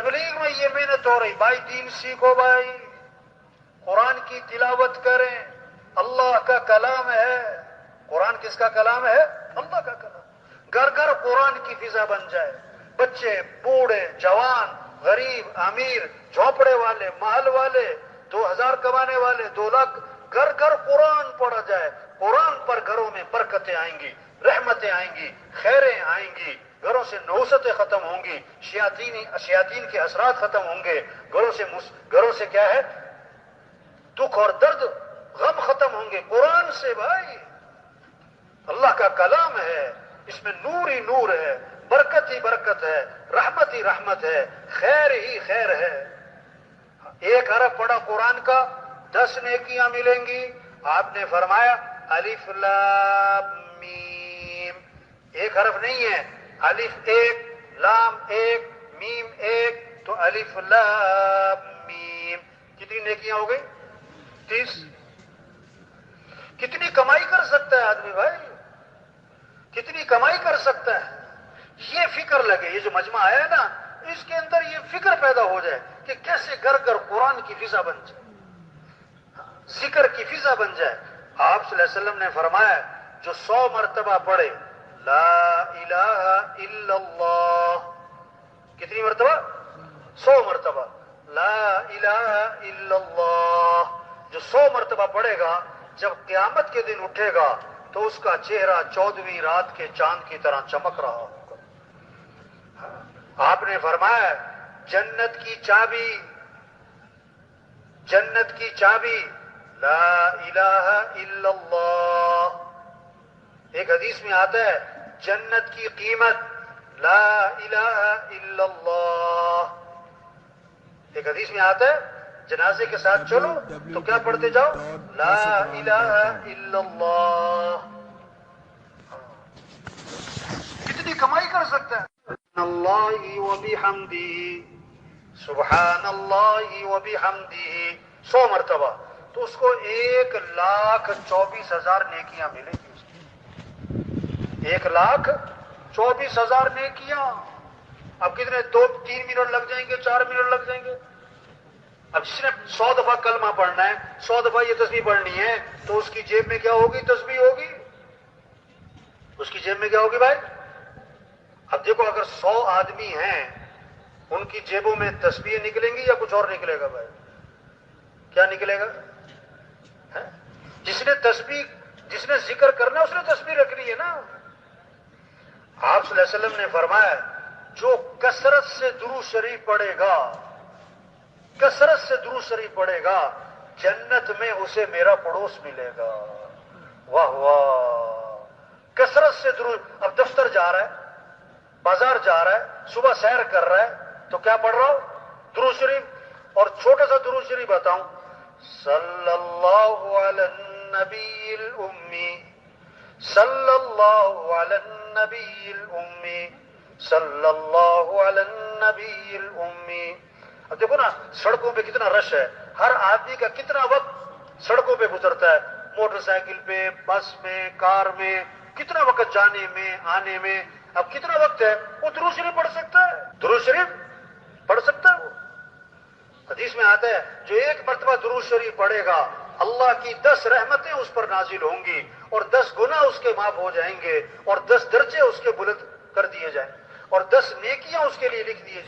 تبلیغ میں یہ محنت ہو رہی، بھائی دین سیکھو، بھائی قرآن کی تلاوت کریں، اللہ کا کلام ہے۔ قرآن کس کا کلام ہے؟ اللہ کا کلام۔ گھر گھر قرآن کی فضا بن جائے، بچے بوڑھے جوان غریب امیر جھونپڑے والے محل والے 2000 کمانے والے 2 لاکھ گھر گھر قرآن پڑھا جائے۔ قرآن پر گھروں میں برکتیں آئیں گی، رحمتیں آئیں گی، خیریں آئیں گی، گھروں سے نحوستیں ختم ہوں گی، شیاطین کے اثرات ختم ہوں گے، گھروں سے کیا ہے دکھ اور درد غم ختم ہوں گے قرآن سے۔ بھائی اللہ کا کلام ہے، اس میں نور ہی نور ہے، برکت ہی برکت ہے، رحمت ہی رحمت ہے، خیر ہی خیر ہے۔ 1 حرف پڑھا قرآن کا 10 نیکیاں ملیں گی۔ آپ نے فرمایا الف لام میم، 1 حرف نہیں ہے، الف 1 لام 1 میم 1، تو الف لام میم کتنی نیکیاں ہو گئی؟ 30۔ کتنی کمائی کر سکتا ہے آدمی بھائی، کتنی کمائی کر سکتا ہے؟ یہ فکر لگے، یہ جو مجمع آیا ہے نا، اس کے اندر یہ فکر پیدا ہو جائے کہ کیسے گھر گھر قرآن کی فضا بن جائے، ذکر کی فضا بن جائے۔ آپ صلی اللہ علیہ وسلم نے فرمایا جو 100 مرتبہ پڑھے لا الہ الا اللہ، کتنی مرتبہ؟ 100 مرتبہ لا الہ الا اللہ، جو 100 مرتبہ پڑھے گا جب قیامت کے دن اٹھے گا تو اس کا چہرہ 14ویں رات کے چاند کی طرح چمک رہا ہوگا۔ آپ نے فرمایا جنت کی چابی لا الہ الا اللہ۔ ایک حدیث میں آتا ہے جنت کی قیمت لا الہ الا اللہ۔ ایک حدیث میں آتا ہے جنازے کے ساتھ چلو تو کیا پڑھتے جاؤ؟ لا الہ الا اللہ۔ کتنی کمائی کر سکتا ہے؟ اللہ وبحمدہ، سبحان اللہ وبحمدہ 100 مرتبہ، تو اس کو 1,24,000 نیکیاں ملیں گی۔ 1,24,000 نیکیاں۔ اب کتنے 2-3 منٹ لگ جائیں گے، 4 منٹ لگ جائیں گے؟ اب جس نے 100 دفعہ کلمہ پڑھنا ہے، 100 دفعہ یہ تسبیح پڑھنی ہے، تو اس کی جیب میں کیا ہوگی؟ تسبیح ہوگی۔ اس کی جیب میں کیا ہوگی بھائی؟ اب دیکھو اگر 100 آدمی ہیں، ان کی جیبوں میں تسبیح نکلیں گی یا کچھ اور نکلے گا بھائی؟ کیا نکلے گا؟ جس نے ذکر کرنا اس نے تسبیح رکھنی ہے نا۔ آپ صلی اللہ علیہ وسلم نے فرمایا جو کثرت سے درود شریف پڑھے گا، کثرت سے درود شریف پڑھے گا، جنت میں اسے میرا پڑوس ملے گا۔ واہ واہ، کثرت سے درود۔ اب دفتر جا رہا ہے، بازار جا رہا ہے، صبح سیر کر رہا ہے، تو کیا پڑھ رہا ہو؟ درود شریف۔ اور چھوٹا سا درود شریف بتاؤں، صلی اللہ علی النبی الامی، صلی اللہ علی النبی الامی، صلی اللہ علی النبی الامی۔ اب دیکھو نا سڑکوں پہ کتنا رش ہے، ہر آدمی کا کتنا وقت سڑکوں پہ گزرتا ہے، موٹر سائیکل پہ، بس میں، کار میں، کتنا وقت جانے میں آنے میں۔ اب کتنا وقت ہے، وہ درود شریف پڑھ سکتا ہے، درود شریف پڑھ سکتا ہے۔ وہ حدیث میں آتا ہے جو 1 مرتبہ درود شریف پڑھے گا اللہ کی 10 رحمتیں اس پر نازل ہوں گی، اور 10 گناہ اس کے معاف ہو جائیں گے، اور 10 درجے اس کے بلند کر دیے جائیں، اور 10 نیکیاں اس کے لیے لکھ دیے